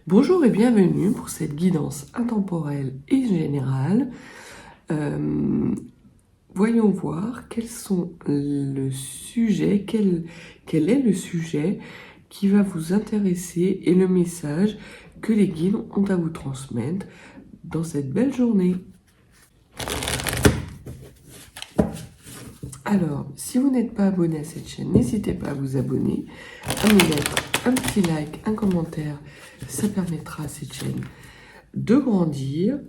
Bonjour et bienvenue pour cette guidance intemporelle et générale. Voyons voir quels sont le sujet, quel est le sujet qui va vous intéresser et le message que les guides ont à vous transmettre dans cette belle journée. Alors, si vous n'êtes pas abonné à cette chaîne, n'hésitez pas à vous abonner, à me mettre un petit like, un commentaire. Ça permettra à cette chaîne de grandir.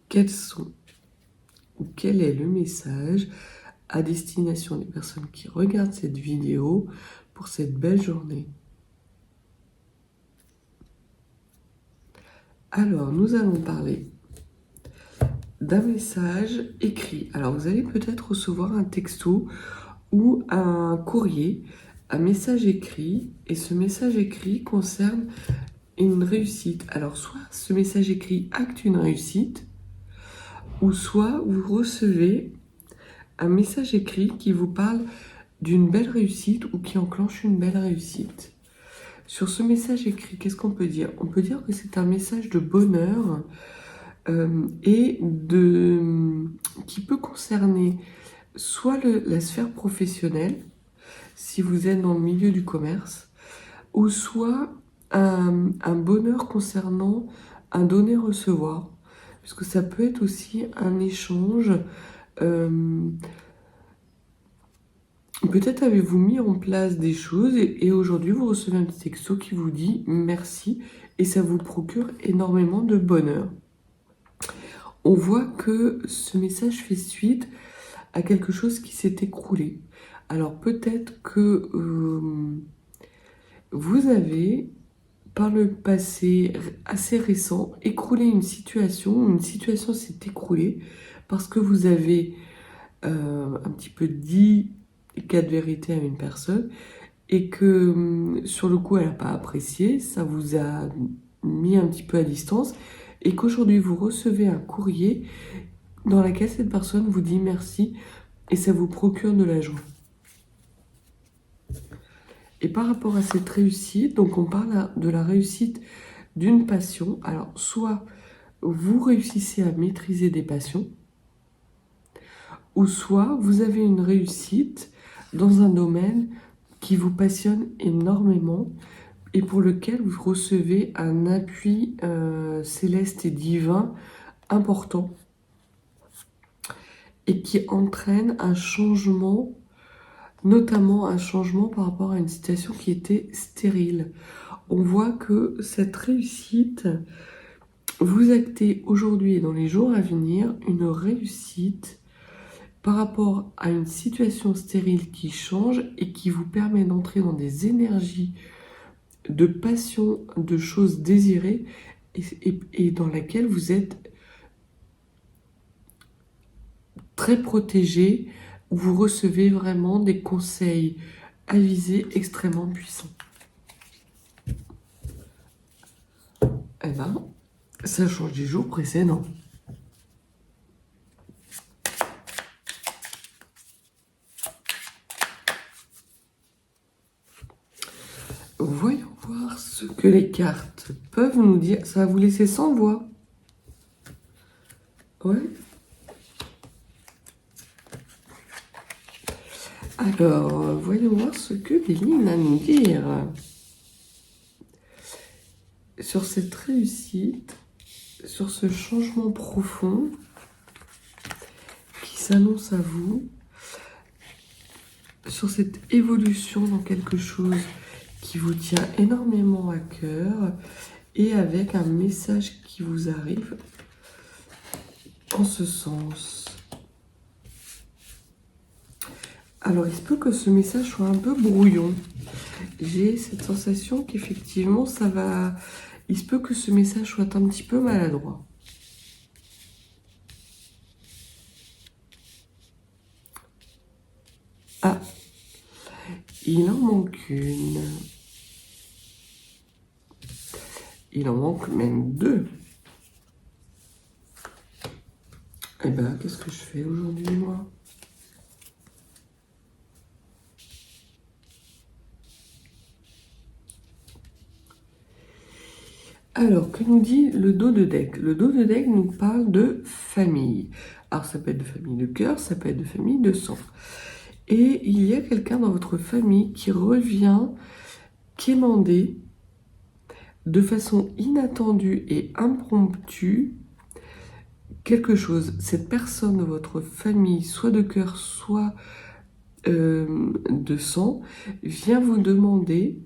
Quel est le message à destination des personnes qui regardent cette vidéo pour cette belle journée? Alors, nous allons parler d'un message écrit. Alors, vous allez peut-être recevoir un texto ou un courrier, un message écrit, et ce message écrit concerne une réussite. Alors, soit ce message écrit acte une réussite, ou soit vous recevez un message écrit qui vous parle d'une belle réussite ou qui enclenche une belle réussite. Sur ce message écrit, qu'est-ce qu'on peut dire? On peut dire que c'est un message de bonheur qui peut concerner soit la sphère professionnelle, si vous êtes dans le milieu du commerce, ou soit un bonheur concernant un donner-recevoir, puisque ça peut être aussi un échange. Peut-être avez-vous mis en place des choses et aujourd'hui vous recevez un petit texto qui vous dit merci et ça vous procure énormément de bonheur. On voit que ce message fait suite à quelque chose qui s'est écroulé. Alors peut-être que vous avez par le passé assez récent écroulé une situation s'est écroulée parce que vous avez un petit peu dit cas de vérité à une personne et que sur le coup elle n'a pas apprécié, ça vous a mis un petit peu à distance et qu'aujourd'hui vous recevez un courrier dans lequel cette personne vous dit merci et ça vous procure de la joie. Et par rapport à cette réussite, donc on parle de la réussite d'une passion. Alors soit vous réussissez à maîtriser des passions, ou soit vous avez une réussite dans un domaine qui vous passionne énormément et pour lequel vous recevez un appui céleste et divin important et qui entraîne un changement, notamment un changement par rapport à une situation qui était stérile. On voit que cette réussite, vous actez aujourd'hui et dans les jours à venir une réussite par rapport à une situation stérile qui change et qui vous permet d'entrer dans des énergies de passion, de choses désirées et dans laquelle vous êtes très protégé, où vous recevez vraiment des conseils avisés extrêmement puissants. Eh ben, ça change des jours précédents. Voyons voir ce que les cartes peuvent nous dire. Ça va vous laisser sans voix. Ouais. Alors, voyons voir ce que les lignes ont à nous dire. Sur cette réussite, sur ce changement profond qui s'annonce à vous, sur cette évolution dans quelque chose qui vous tient énormément à cœur et avec un message qui vous arrive en ce sens. Alors, il se peut que ce message soit un peu brouillon. J'ai cette sensation qu'effectivement, il se peut que ce message soit un petit peu maladroit. Ah, il en manque une. Il en manque même deux. Eh ben, qu'est-ce que je fais aujourd'hui, moi? Alors, que nous dit le dos de deck? Le dos de deck nous parle de famille. Alors, ça peut être de famille de cœur, ça peut être de famille de sang. Et il y a quelqu'un dans votre famille qui revient quémander de façon inattendue et impromptue quelque chose. Cette personne de votre famille, soit de cœur, soit de sang, vient vous demander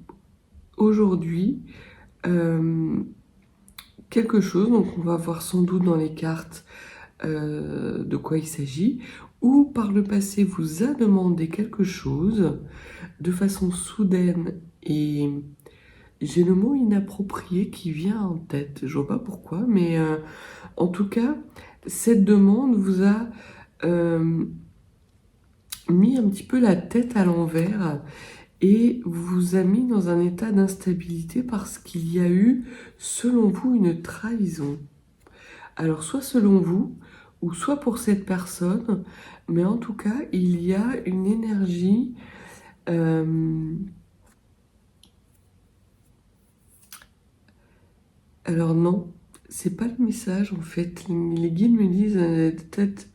aujourd'hui quelque chose. Donc on va voir sans doute dans les cartes de quoi il s'agit, ou par le passé vous a demandé quelque chose de façon soudaine et j'ai le mot inapproprié qui vient en tête. Je vois pas pourquoi, mais en tout cas, cette demande vous a mis un petit peu la tête à l'envers et vous a mis dans un état d'instabilité parce qu'il y a eu, selon vous, une trahison. Alors, soit selon vous, ou soit pour cette personne, mais en tout cas, il y a une énergie alors non, c'est pas le message en fait. Les guides me disent peut-être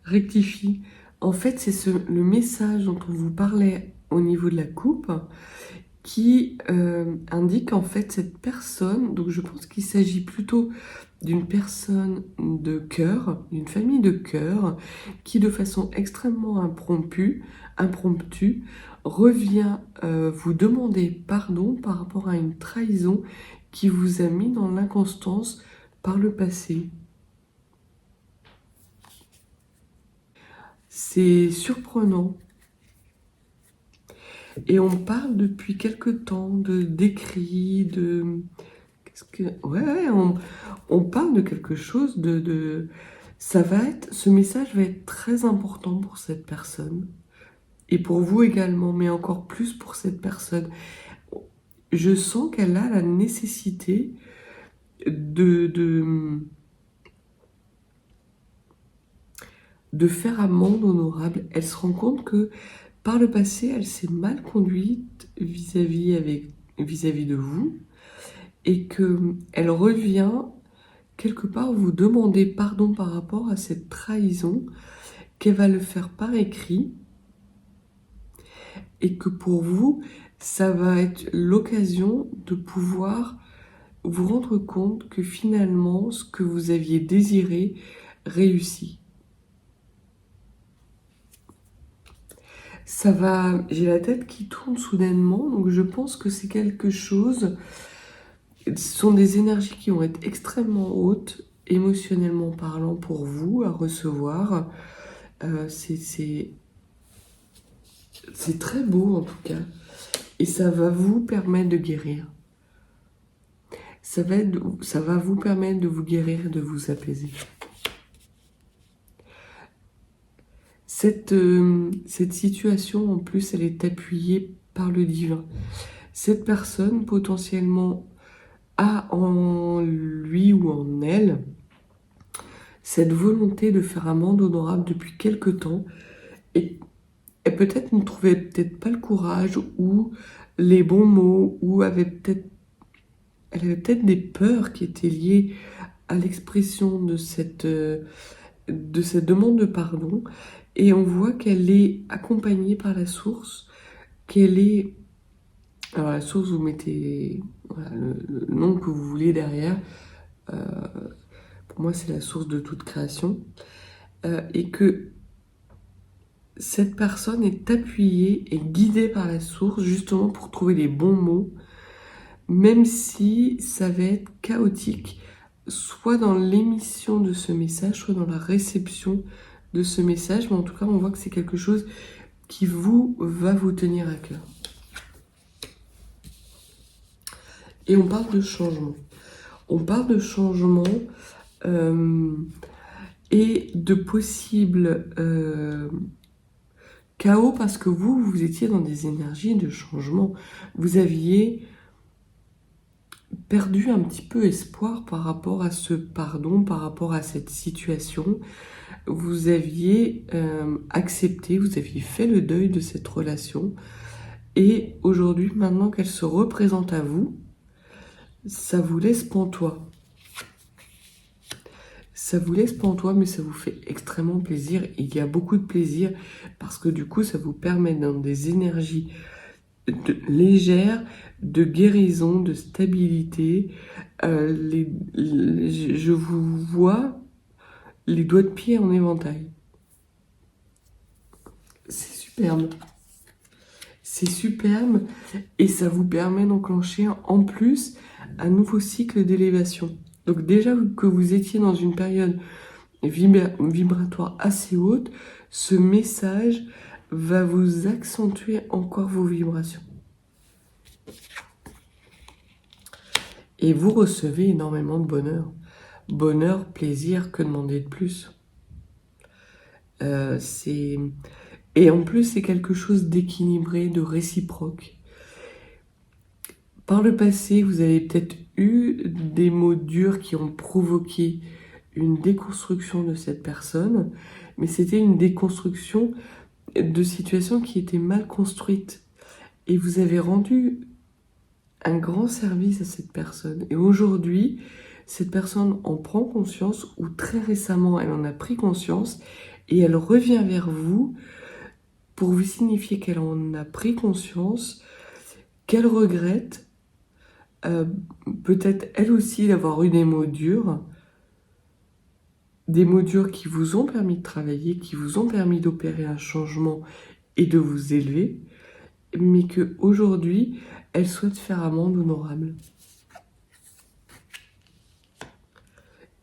rectifie. En fait, c'est le message dont on vous parlait au niveau de la coupe qui indique en fait cette personne. Donc je pense qu'il s'agit plutôt d'une personne de cœur, d'une famille de cœur, qui de façon extrêmement impromptue revient vous demander pardon par rapport à une trahison qui vous a mis dans l'inconstance par le passé. C'est surprenant. Et on parle depuis quelque temps d'écrit, Ouais, on parle de quelque chose ce message va être très important pour cette personne. Et pour vous également, mais encore plus pour cette personne. Je sens qu'elle a la nécessité de faire amende honorable. Elle se rend compte que par le passé, elle s'est mal conduite vis-à-vis de vous et qu'elle revient quelque part vous demander pardon par rapport à cette trahison, qu'elle va le faire par écrit et que pour vous, ça va être l'occasion de pouvoir vous rendre compte que finalement, ce que vous aviez désiré réussit. J'ai la tête qui tourne soudainement, donc je pense que c'est quelque chose. Ce sont des énergies qui vont être extrêmement hautes, émotionnellement parlant, pour vous à recevoir. C'est très beau en tout cas, et ça va vous permettre de guérir. Ça va vous permettre de vous guérir et de vous apaiser. Cette situation, en plus, elle est appuyée par le divin. Cette personne, potentiellement, a en lui ou en elle cette volonté de faire amende honorable depuis quelque temps et peut-être ne trouvait peut-être pas le courage ou les bons mots ou elle avait peut-être des peurs qui étaient liées à l'expression de cette demande de pardon. Et on voit qu'elle est accompagnée par la source, alors la source, vous mettez le nom que vous voulez derrière. Pour moi, c'est la source de toute création. Et que cette personne est appuyée et guidée par la source justement pour trouver les bons mots, même si ça va être chaotique, soit dans l'émission de ce message, soit dans la réception de ce message. Mais en tout cas, on voit que c'est quelque chose qui va vous tenir à cœur. Et on parle de changement. On parle de changement et de possible chaos parce que vous étiez dans des énergies de changement. Vous aviez perdu un petit peu espoir par rapport à ce pardon, par rapport à cette situation. Vous aviez accepté, vous aviez fait le deuil de cette relation. Et aujourd'hui, maintenant qu'elle se représente à vous, ça vous laisse pantois. Ça vous laisse pantois, mais ça vous fait extrêmement plaisir. Il y a beaucoup de plaisir parce que du coup, ça vous permet dans des énergies légères, de guérison, de stabilité. Je vous vois les doigts de pied en éventail. C'est superbe. C'est superbe et ça vous permet d'enclencher en plus un nouveau cycle d'élévation. Donc déjà que vous étiez dans une période vibratoire assez haute, ce message va vous accentuer encore vos vibrations. Et vous recevez énormément de bonheur. Bonheur, plaisir, que demander de plus? Et en plus, c'est quelque chose d'équilibré, de réciproque. Par le passé, vous avez peut-être eu des mots durs qui ont provoqué une déconstruction de cette personne, mais c'était une déconstruction de situations qui étaient mal construites. Et vous avez rendu un grand service à cette personne. Et aujourd'hui, cette personne en prend conscience, ou très récemment, elle en a pris conscience, et elle revient vers vous pour vous signifier qu'elle en a pris conscience, qu'elle regrette, peut-être elle aussi d'avoir eu des mots durs qui vous ont permis de travailler, qui vous ont permis d'opérer un changement et de vous élever, mais qu'aujourd'hui, elle souhaite faire amende honorable.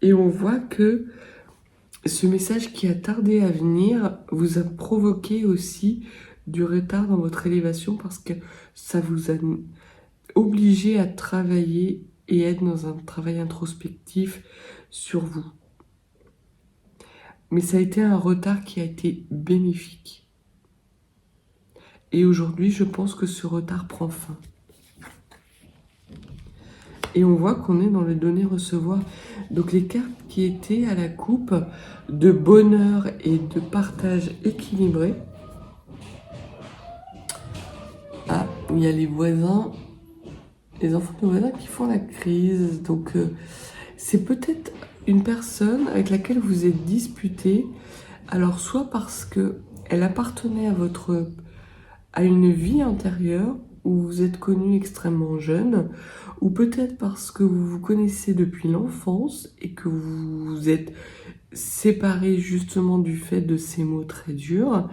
Et on voit que ce message qui a tardé à venir vous a provoqué aussi du retard dans votre élévation parce que ça vous a obligé à travailler et être dans un travail introspectif sur vous. Mais ça a été un retard qui a été bénéfique. Et aujourd'hui, je pense que ce retard prend fin. Et on voit qu'on est dans le donner-recevoir. Donc les cartes qui étaient à la coupe de bonheur et de partage équilibré. Ah, il y a les voisins, les enfants de voisins qui font la crise. Donc c'est peut-être une personne avec laquelle vous êtes disputé. Alors soit parce qu'elle appartenait à une vie antérieure où vous êtes connu extrêmement jeune, ou peut-être parce que vous vous connaissez depuis l'enfance et que vous vous êtes séparés justement du fait de ces mots très durs.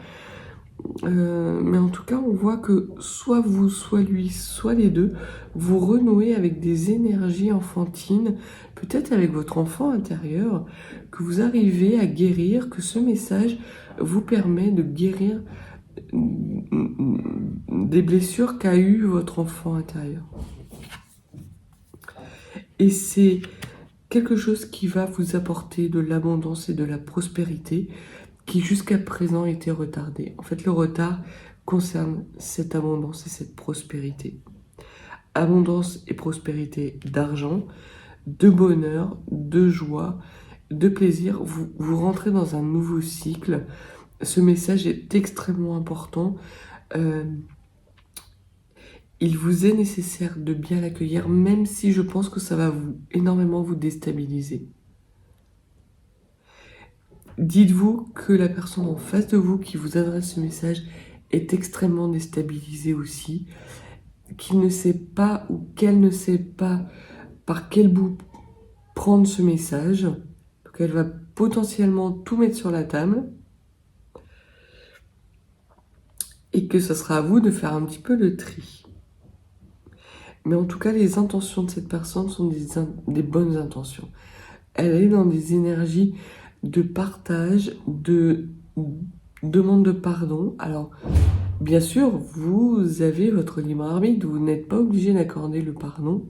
Mais en tout cas, on voit que soit vous, soit lui, soit les deux, vous renouez avec des énergies enfantines, peut-être avec votre enfant intérieur, que vous arrivez à guérir, que ce message vous permet de guérir des blessures qu'a eu votre enfant intérieur. Et c'est quelque chose qui va vous apporter de l'abondance et de la prospérité qui jusqu'à présent était retardé. En fait, le retard concerne cette abondance et cette prospérité. Abondance et prospérité d'argent, de bonheur, de joie, de plaisir. Vous rentrez dans un nouveau cycle. Ce message est extrêmement important. Il vous est nécessaire de bien l'accueillir, même si je pense que ça va énormément vous déstabiliser. Dites-vous que la personne en face de vous qui vous adresse ce message est extrêmement déstabilisée aussi, qu'il ne sait pas ou qu'elle ne sait pas par quel bout prendre ce message. Donc elle va potentiellement tout mettre sur la table et que ce sera à vous de faire un petit peu le tri. Mais en tout cas, les intentions de cette personne sont des bonnes intentions. Elle est dans des énergies de partage, de demande de pardon. Alors, bien sûr, vous avez votre libre arbitre, vous n'êtes pas obligé d'accorder le pardon.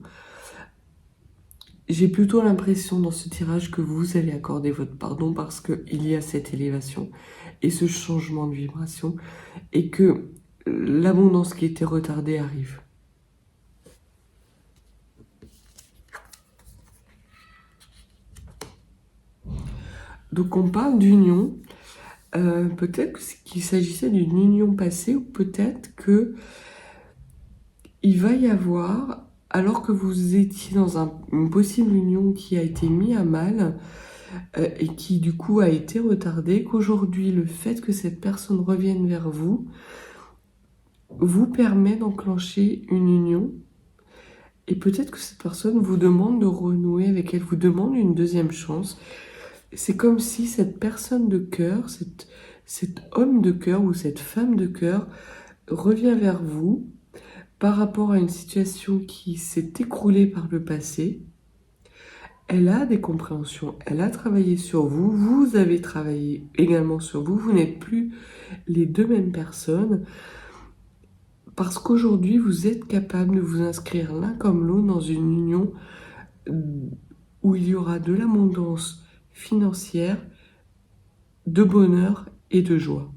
J'ai plutôt l'impression dans ce tirage que vous allez accorder votre pardon parce qu'il y a cette élévation et ce changement de vibration et que l'abondance qui était retardée arrive. Donc on parle d'union, peut-être qu'il s'agissait d'une union passée ou peut-être qu'il va y avoir alors que vous étiez dans une possible union qui a été mise à mal et qui du coup a été retardée, qu'aujourd'hui le fait que cette personne revienne vers vous vous permet d'enclencher une union. Et peut-être que cette personne vous demande de renouer avec elle, vous demande une deuxième chance. C'est comme si cette personne de cœur, cet homme de cœur ou cette femme de cœur revient vers vous par rapport à une situation qui s'est écroulée par le passé. Elle a des compréhensions, elle a travaillé sur vous, vous avez travaillé également sur vous, vous n'êtes plus les deux mêmes personnes. Parce qu'aujourd'hui, vous êtes capable de vous inscrire l'un comme l'autre dans une union où il y aura de l'abondance financière, de bonheur et de joie.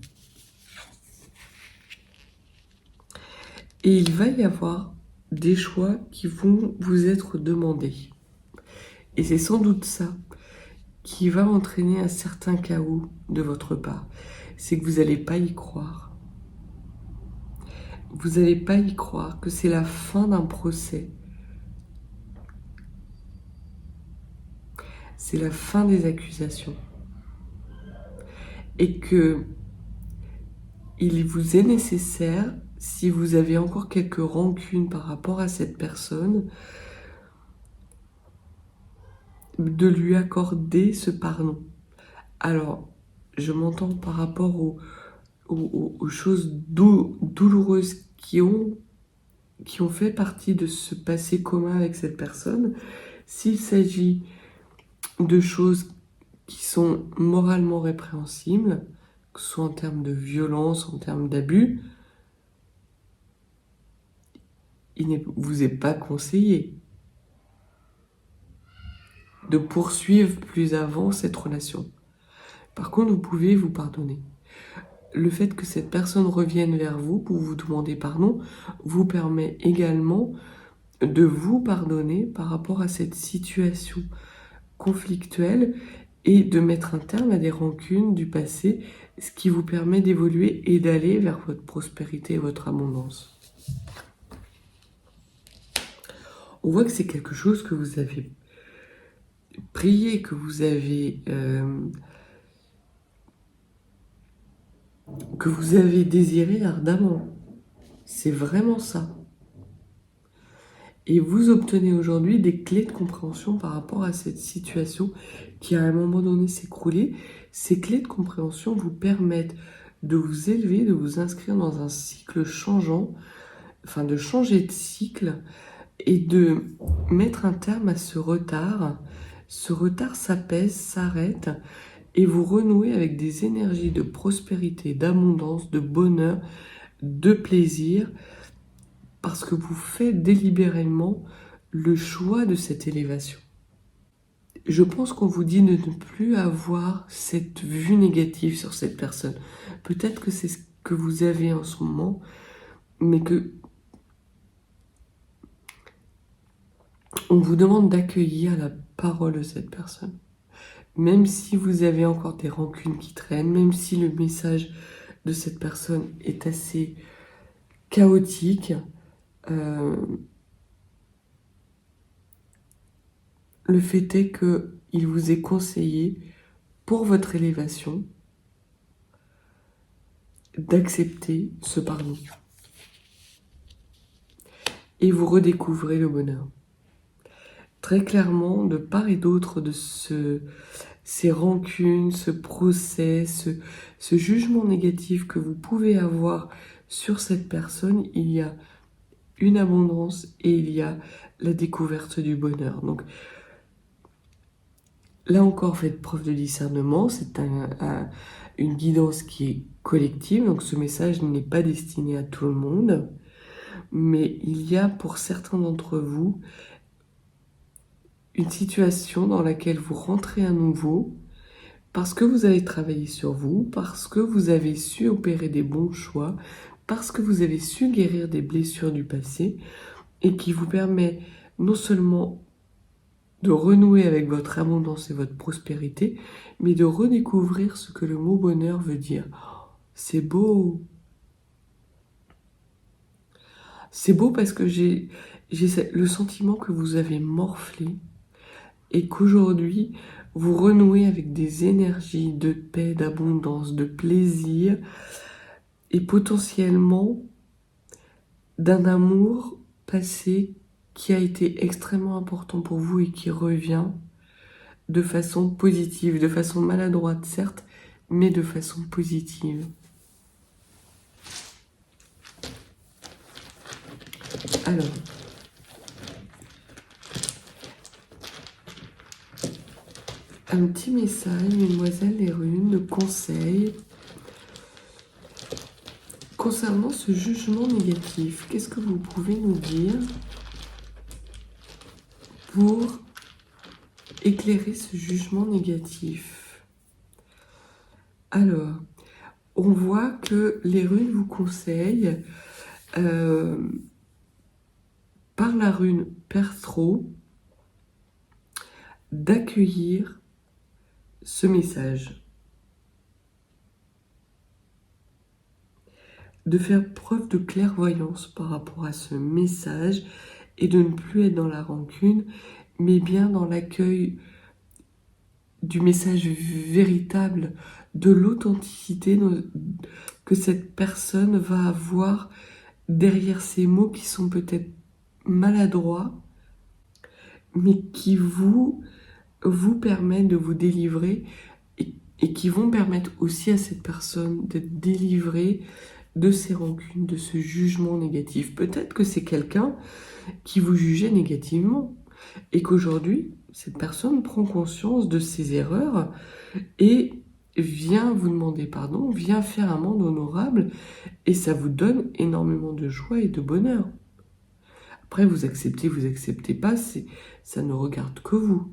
Et il va y avoir des choix qui vont vous être demandés. Et c'est sans doute ça qui va entraîner un certain chaos de votre part. C'est que vous n'allez pas y croire. Vous n'allez pas y croire que c'est la fin d'un procès. C'est la fin des accusations. Et que il vous est nécessaire, si vous avez encore quelques rancunes par rapport à cette personne, de lui accorder ce pardon. Alors, je m'entends par rapport aux choses douloureuses qui ont fait partie de ce passé commun avec cette personne. S'il s'agit de choses qui sont moralement répréhensibles, que ce soit en termes de violence, en termes d'abus, il ne vous est pas conseillé de poursuivre plus avant cette relation. Par contre, vous pouvez vous pardonner. Le fait que cette personne revienne vers vous pour vous demander pardon vous permet également de vous pardonner par rapport à cette situation conflictuelle et de mettre un terme à des rancunes du passé, ce qui vous permet d'évoluer et d'aller vers votre prospérité et votre abondance. On voit que c'est quelque chose que vous avez prié, que vous avez désiré ardemment. C'est vraiment ça. Et vous obtenez aujourd'hui des clés de compréhension par rapport à cette situation qui à un moment donné s'est écroulée. Ces clés de compréhension vous permettent de vous élever, de vous inscrire dans un cycle changeant, enfin de changer de cycle et de mettre un terme à ce retard. Ce retard s'apaise, s'arrête et vous renouez avec des énergies de prospérité, d'abondance, de bonheur, de plaisir, parce que vous faites délibérément le choix de cette élévation. Je pense qu'on vous dit de ne plus avoir cette vue négative sur cette personne. Peut-être que c'est ce que vous avez en ce moment, mais que on vous demande d'accueillir la parole de cette personne. Même si vous avez encore des rancunes qui traînent, même si le message de cette personne est assez chaotique, le fait est qu'il vous est conseillé, pour votre élévation, d'accepter ce pardon. Et vous redécouvrez le bonheur. Très clairement, de part et d'autre de ces rancunes, ce procès, ce jugement négatif que vous pouvez avoir sur cette personne, il y a une abondance et il y a la découverte du bonheur. Donc, là encore, faites preuve de discernement. C'est une guidance qui est collective, donc ce message n'est pas destiné à tout le monde. Mais il y a pour certains d'entre vous une situation dans laquelle vous rentrez à nouveau parce que vous avez travaillé sur vous, parce que vous avez su opérer des bons choix, parce que vous avez su guérir des blessures du passé et qui vous permet non seulement de renouer avec votre abondance et votre prospérité, mais de redécouvrir ce que le mot bonheur veut dire. Oh, c'est beau! C'est beau parce que j'ai le sentiment que vous avez morflé et qu'aujourd'hui, vous renouez avec des énergies de paix, d'abondance, de plaisir et potentiellement d'un amour passé qui a été extrêmement important pour vous et qui revient de façon positive, de façon maladroite certes, mais de façon positive. Alors, un petit message, mesdemoiselles les runes, de conseil concernant ce jugement négatif. Qu'est-ce que vous pouvez nous dire pour éclairer ce jugement négatif? Alors, on voit que les runes vous conseillent, par la rune Perthro, d'accueillir ce message, de faire preuve de clairvoyance par rapport à ce message et de ne plus être dans la rancune, mais bien dans l'accueil du message véritable, de l'authenticité que cette personne va avoir derrière ces mots qui sont peut-être maladroits, mais qui vous permettent de vous délivrer et qui vont permettre aussi à cette personne d'être délivrée de ses rancunes, de ce jugement négatif. Peut-être que c'est quelqu'un qui vous jugeait négativement et qu'aujourd'hui, cette personne prend conscience de ses erreurs et vient vous demander pardon, vient faire un monde honorable et ça vous donne énormément de joie et de bonheur. Après, vous acceptez pas, ça ne regarde que vous.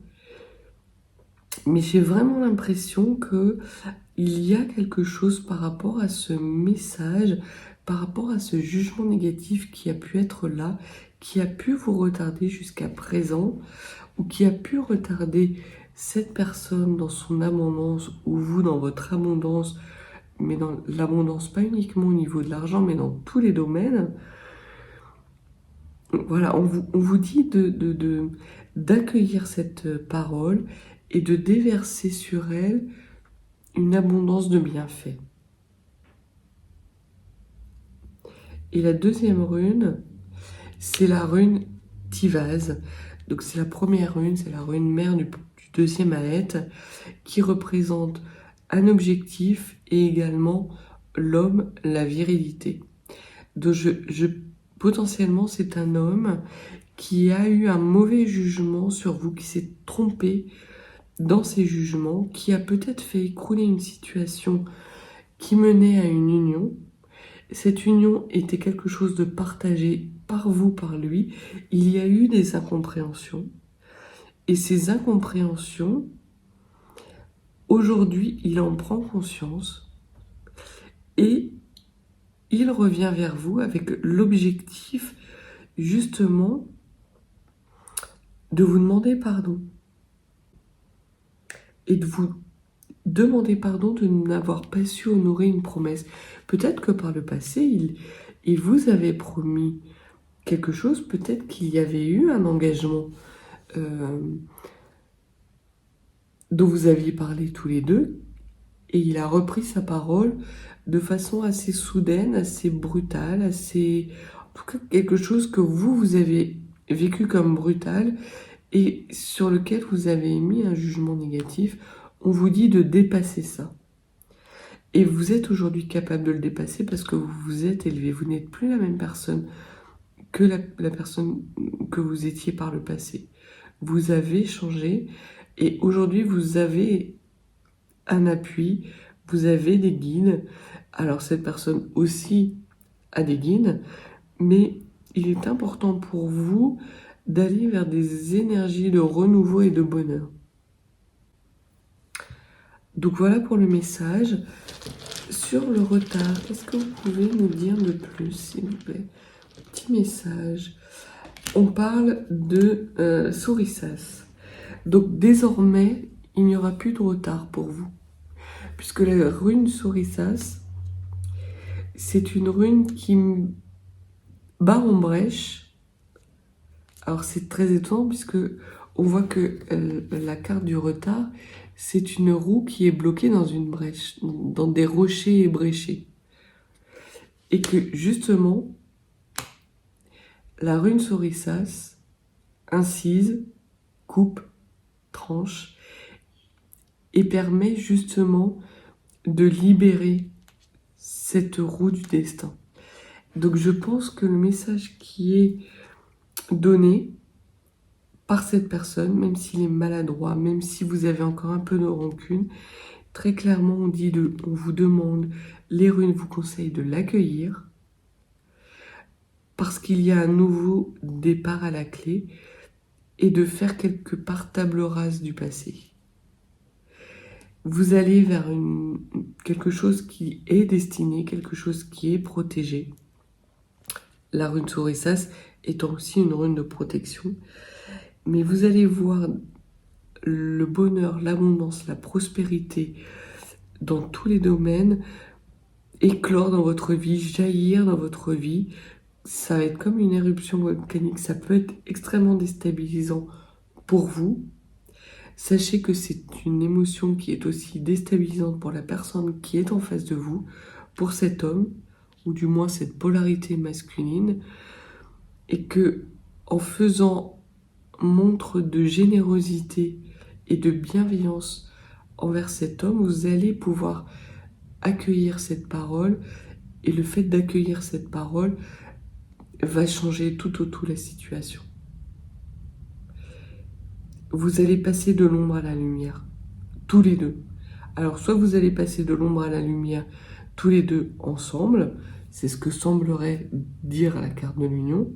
Mais j'ai vraiment l'impression que il y a quelque chose par rapport à ce message, par rapport à ce jugement négatif qui a pu être là, qui a pu vous retarder jusqu'à présent, ou qui a pu retarder cette personne dans son abondance, ou vous dans votre abondance, mais dans l'abondance pas uniquement au niveau de l'argent, mais dans tous les domaines. Voilà, on vous dit d'accueillir cette parole et de déverser sur elle une abondance de bienfaits. Et la deuxième rune, c'est la rune Tivaz. Donc c'est la première rune, c'est la rune mère du deuxième Aët, qui représente un objectif et également l'homme, la virilité. Donc potentiellement c'est un homme qui a eu un mauvais jugement sur vous, qui s'est trompé dans ses jugements, qui a peut-être fait écrouler une situation qui menait à une union. Cette union était quelque chose de partagé par vous, par lui. Il y a eu des incompréhensions. Et ces incompréhensions, aujourd'hui, il en prend conscience et il revient vers vous avec l'objectif, justement, de vous demander pardon. Et de vous demander pardon de n'avoir pas su honorer une promesse. Peut-être que par le passé, il vous avait promis quelque chose, peut-être qu'il y avait eu un engagement dont vous aviez parlé tous les deux, et il a repris sa parole de façon assez soudaine, assez brutale, assez... En tout cas, quelque chose que vous avez vécu comme brutal et sur lequel vous avez émis un jugement négatif. On vous dit de dépasser ça. Et vous êtes aujourd'hui capable de le dépasser parce que vous vous êtes élevé. Vous n'êtes plus la même personne que la personne que vous étiez par le passé. Vous avez changé et aujourd'hui vous avez un appui, vous avez des guides. Alors cette personne aussi a des guides, mais il est important pour vous d'aller vers des énergies de renouveau et de bonheur. Donc voilà pour le message. Sur le retard, qu'est-ce que vous pouvez nous dire de plus, s'il vous plaît? Petit message. On parle de Sorissas. Donc désormais, il n'y aura plus de retard pour vous. Puisque la rune Sorissas, c'est une rune qui barre en brèche. Alors c'est très étonnant puisque on voit que la carte du retard, c'est une roue qui est bloquée dans une brèche, dans des rochers ébréchés. Et que justement, la rune Sorissas incise, coupe, tranche et permet justement de libérer cette roue du destin. Donc je pense que le message qui est donné par cette personne, même s'il est maladroit, même si vous avez encore un peu de rancune, très clairement on vous demande, les runes vous conseillent de l'accueillir parce qu'il y a un nouveau départ à la clé et de faire quelque part table rase du passé. Vous allez vers quelque chose qui est destiné, quelque chose qui est protégé. La rune Sorissas étant aussi une rune de protection. Mais vous allez voir le bonheur, l'abondance, la prospérité dans tous les domaines éclore dans votre vie, jaillir dans votre vie. Ça va être comme une éruption volcanique, ça peut être extrêmement déstabilisant pour vous. Sachez que c'est une émotion qui est aussi déstabilisante pour la personne qui est en face de vous, pour cet homme, ou du moins cette polarité masculine, et que en faisant montre de générosité et de bienveillance envers cet homme, vous allez pouvoir accueillir cette parole, et le fait d'accueillir cette parole va changer tout au tout la situation. Vous allez passer de l'ombre à la lumière, tous les deux. Alors soit vous allez passer de l'ombre à la lumière tous les deux ensemble, c'est ce que semblerait dire la carte de l'union,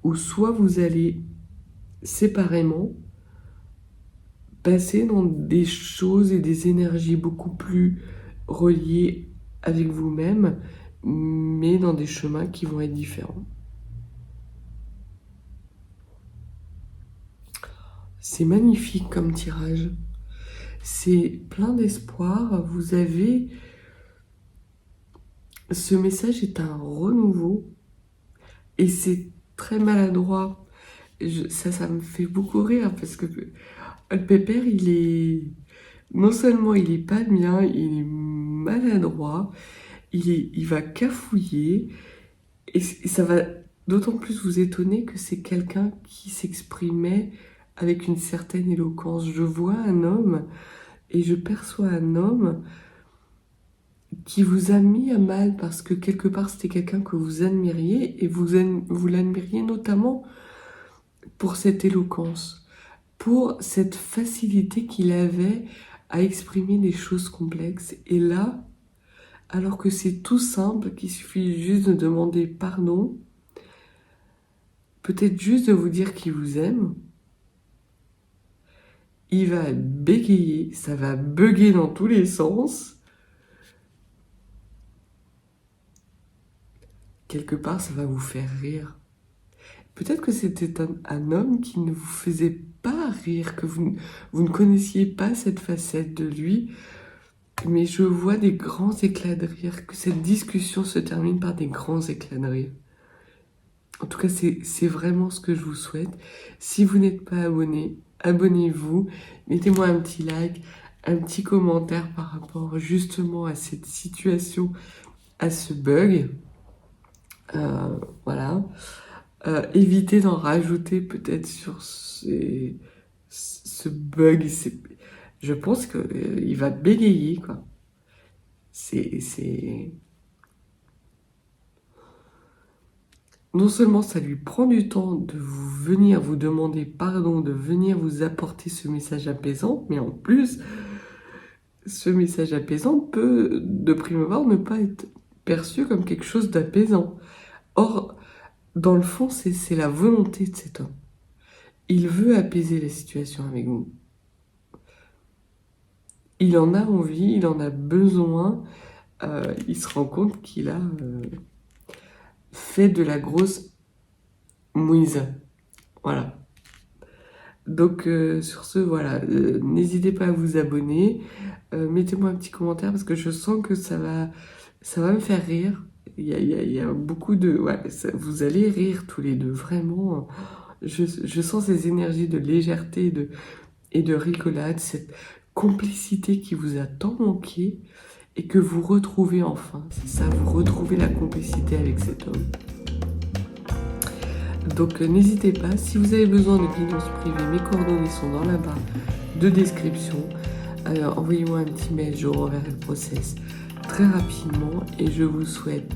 ou soit vous allez séparément passer dans des choses et des énergies beaucoup plus reliées avec vous-même, mais dans des chemins qui vont être différents. C'est magnifique comme tirage. C'est plein d'espoir. Vous avez... Ce message est un renouveau et c'est très maladroit. Ça me fait beaucoup rire parce que le pépère, il est... Non seulement il est pas bien, il est maladroit, il va cafouiller et ça va d'autant plus vous étonner que c'est quelqu'un qui s'exprimait avec une certaine éloquence. Je vois un homme et je perçois un homme qui vous a mis à mal parce que quelque part c'était quelqu'un que vous admiriez et vous l'admiriez notamment pour cette éloquence, pour cette facilité qu'il avait à exprimer des choses complexes. Et là, alors que c'est tout simple, qu'il suffit juste de demander pardon, peut-être juste de vous dire qu'il vous aime, il va bégayer, ça va bugger dans tous les sens. Quelque part, ça va vous faire rire. Peut-être que c'était un homme qui ne vous faisait pas rire, que vous ne connaissiez pas cette facette de lui, mais je vois des grands éclats de rire, que cette discussion se termine par des grands éclats de rire. En tout cas, c'est vraiment ce que je vous souhaite. Si vous n'êtes pas abonné, abonnez-vous, mettez-moi un petit like, un petit commentaire par rapport justement à cette situation, à ce bug. Voilà. Évitez d'en rajouter peut-être sur ce bug. Je pense qu'il va bégayer, quoi. Non seulement ça lui prend du temps de venir vous demander pardon, de venir vous apporter ce message apaisant, mais en plus, ce message apaisant peut, de prime abord, ne pas être perçu comme quelque chose d'apaisant. Or, dans le fond, c'est la volonté de cet homme. Il veut apaiser la situation avec vous. Il en a envie, il en a besoin. Il se rend compte qu'il a fait de la grosse mouise. Voilà. Donc sur ce, voilà. N'hésitez pas à vous abonner. Mettez-moi un petit commentaire parce que je sens que ça va me faire rire. il y a beaucoup de... Ouais, vous allez rire tous les deux, vraiment. Je sens ces énergies de légèreté et de rigolade, cette complicité qui vous a tant manqué et que vous retrouvez enfin. C'est ça, vous retrouvez la complicité avec cet homme. Donc n'hésitez pas, si vous avez besoin de guidance privée, mes coordonnées sont dans la barre de description. Envoyez-moi un petit mail, je renverrai le process très rapidement et je vous souhaite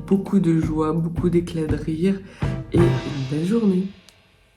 beaucoup de joie, beaucoup d'éclats de rire et une belle journée.